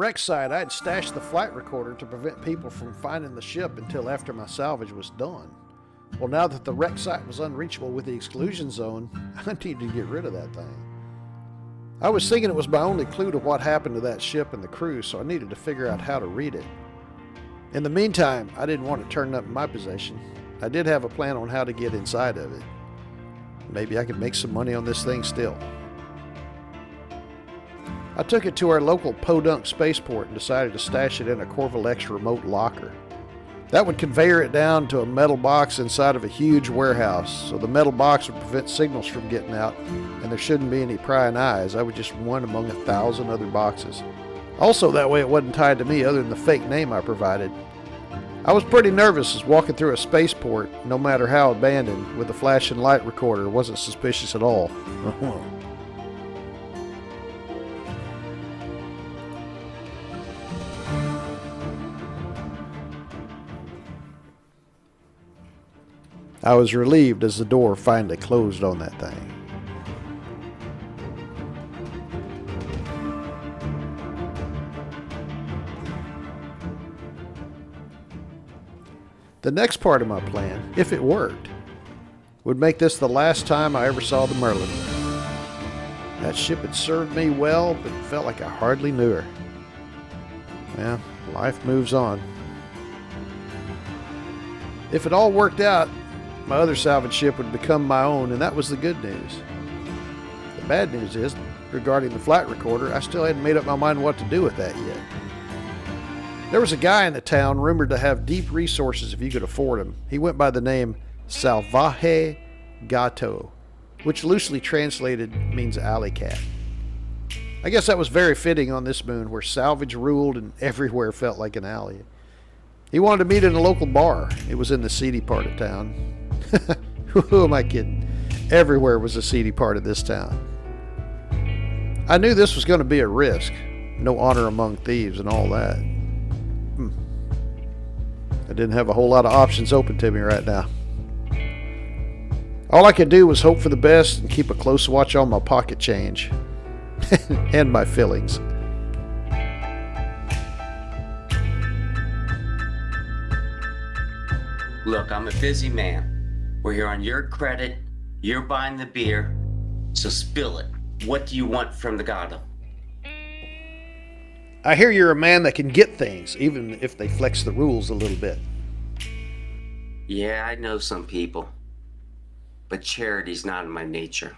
wreck site, I had stashed the flight recorder to prevent people from finding the ship until after my salvage was done. Well, now that the wreck site was unreachable with the exclusion zone, I needed to get rid of that thing. I was thinking it was my only clue to what happened to that ship and the crew, so I needed to figure out how to read it. In the meantime, I didn't want it turned up in my possession. I did have a plan on how to get inside of it. Maybe I could make some money on this thing still. I took it to our local Podunk spaceport and decided to stash it in a Corvalex remote locker. That would conveyor it down to a metal box inside of a huge warehouse, so the metal box would prevent signals from getting out, and there shouldn't be any prying eyes. I was just one among 1,000 other boxes. Also, that way it wasn't tied to me other than the fake name I provided. I was pretty nervous as walking through a spaceport, no matter how abandoned, with a flashing light recorder wasn't suspicious at all. I was relieved as the door finally closed on that thing. The next part of my plan, if it worked, would make this the last time I ever saw the Merlin. That ship had served me well, but it felt like I hardly knew her. Well, life moves on. If it all worked out, my other salvage ship would become my own, and that was the good news. The bad news is, regarding the flight recorder, I still hadn't made up my mind what to do with that yet. There was a guy in the town rumored to have deep resources if you could afford them. He went by the name Salvaje Gato, which loosely translated means alley cat. I guess that was very fitting on this moon where salvage ruled and everywhere felt like an alley. He wanted to meet in a local bar. It was in the seedy part of town. Who am I kidding? Everywhere was a seedy part of this town. I knew this was going to be a risk. No honor among thieves and all that. I didn't have a whole lot of options open to me right now. All I could do was hope for the best and keep a close watch on my pocket change. And my fillings. Look, I'm a busy man. We're here on your credit. You're buying the beer. So spill it. What do you want from the Gato? I hear you're a man that can get things, even if they flex the rules a little bit. Yeah, I know some people. But charity's not in my nature.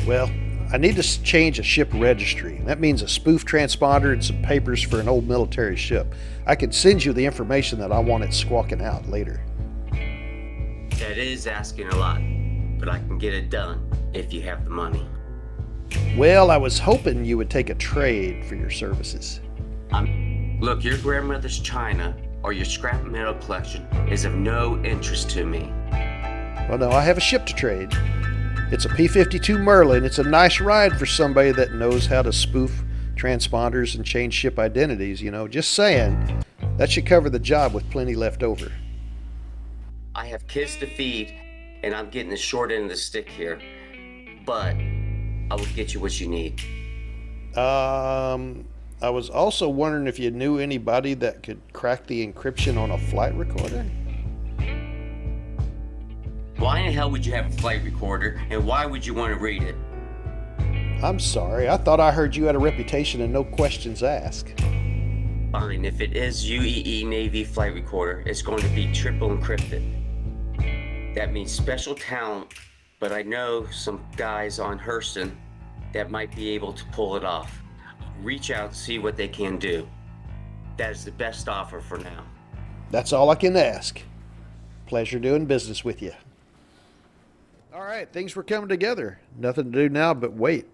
Well, I need to change a ship registry. That means a spoof transponder and some papers for an old military ship. I can send you the information that I want it squawking out later. That is asking a lot, but I can get it done if you have the money. Well, I was hoping you would take a trade for your services. Look, your grandmother's china or your scrap metal collection is of no interest to me. Well, no, I have a ship to trade. It's a P-52 Merlin. It's a nice ride for somebody that knows how to spoof transponders and change ship identities, you know. Just saying, that should cover the job with plenty left over. I have kids to feed, and I'm getting the short end of the stick here. But I will get you what you need. I was also wondering if you knew anybody that could crack the encryption on a flight recorder? Why in the hell would you have a flight recorder, and why would you want to read it? I'm sorry, I thought I heard you had a reputation and no questions asked. Fine, if it is UEE Navy flight recorder, it's going to be triple encrypted. That means special talent, but I know some guys on Hurston that might be able to pull it off. Reach out and see what they can do. That is the best offer for now. That's all I can ask. Pleasure doing business with you. All right, things were coming together. Nothing to do now but wait.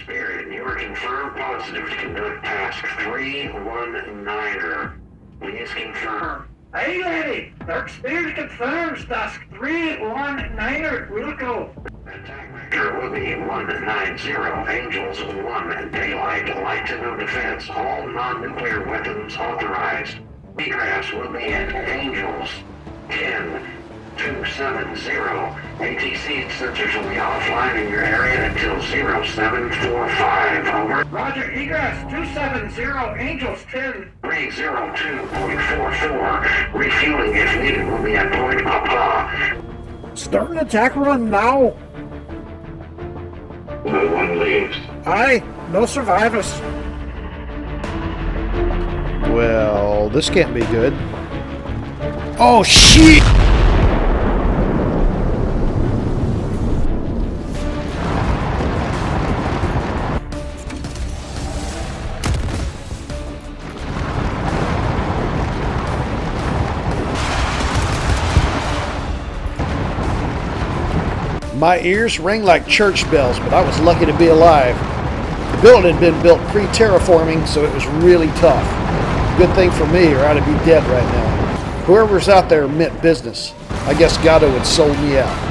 Spirit, you are confirmed positive to conduct task 319er. Please confirm. Hey lady, Dark Spirit confirms task 319er will go. Attack vector will be 190, Angels 1, Daylight, light to no defense, all non-nuclear weapons authorized. Egress will be at Angels 10, 270. ATC sensors will be offline in your area until 0745. Over. Roger, egress 270, Angels 10. 302.44. Refueling if needed will be at Point Papa. Start an attack run now. No one leaves. Aye, no survivors. Well, this can't be good. Oh, shit! My ears rang like church bells, but I was lucky to be alive. The building had been built pre-terraforming, so it was really tough. Good thing for me, or I'd be dead right now. Whoever's out there meant business. I guess Gato had sold me out.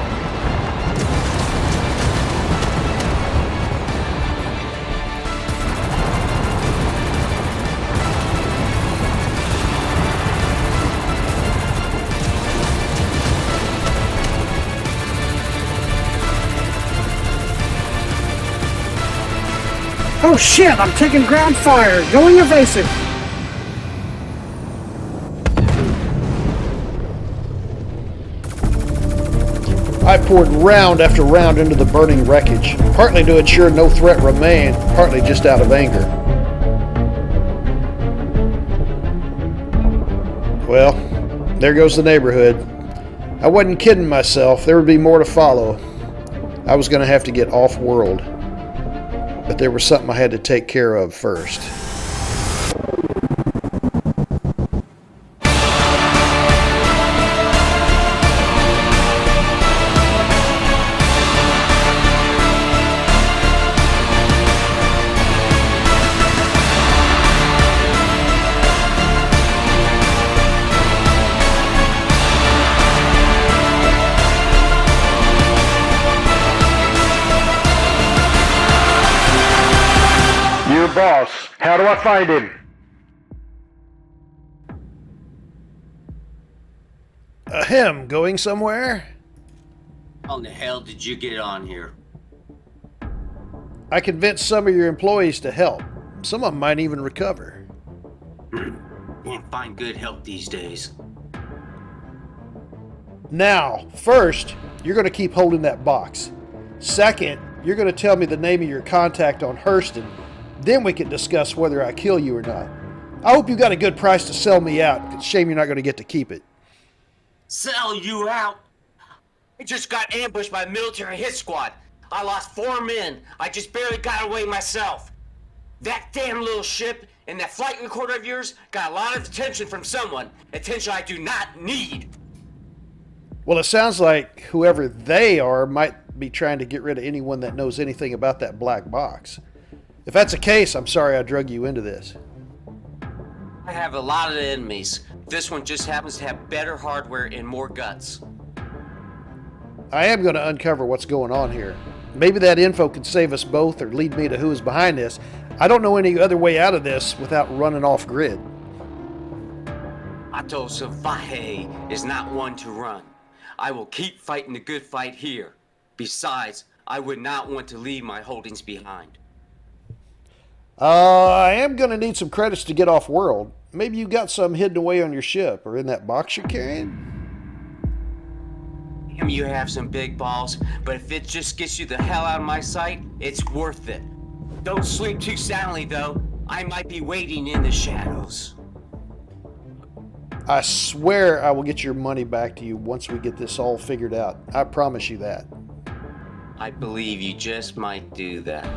Oh shit, I'm taking ground fire. Going evasive. I poured round after round into the burning wreckage, partly to ensure no threat remained, partly just out of anger. Well, there goes the neighborhood. I wasn't kidding myself, there would be more to follow. I was going to have to get off-world, but there was something I had to take care of first. Boss, how do I find him? Ahem, going somewhere? How in the hell did you get on here? I convinced some of your employees to help. Some of them might even recover. Can't find good help these days. Now, first, you're going to keep holding that box. Second, you're going to tell me the name of your contact on Hurston. Then we can discuss whether I kill you or not. I hope you got a good price to sell me out. It's a shame you're not going to get to keep it. Sell you out? I just got ambushed by a military hit squad. I lost 4 men. I just barely got away myself. That damn little ship and that flight recorder of yours got a lot of attention from someone. Attention I do not need. Well, it sounds like whoever they are might be trying to get rid of anyone that knows anything about that black box. If that's the case, I'm sorry I drug you into this. I have a lot of enemies. This one just happens to have better hardware and more guts. I am going to uncover what's going on here. Maybe that info could save us both or lead me to who is behind this. I don't know any other way out of this without running off grid. Ato Savaje is not one to run. I will keep fighting the good fight here. Besides, I would not want to leave my holdings behind. I am going to need some credits to get off world. Maybe you got some hidden away on your ship or in that box you're carrying? Damn, you have some big balls, but if it just gets you the hell out of my sight, it's worth it. Don't sleep too soundly, though. I might be waiting in the shadows. I swear I will get your money back to you once we get this all figured out. I promise you that. I believe you just might do that.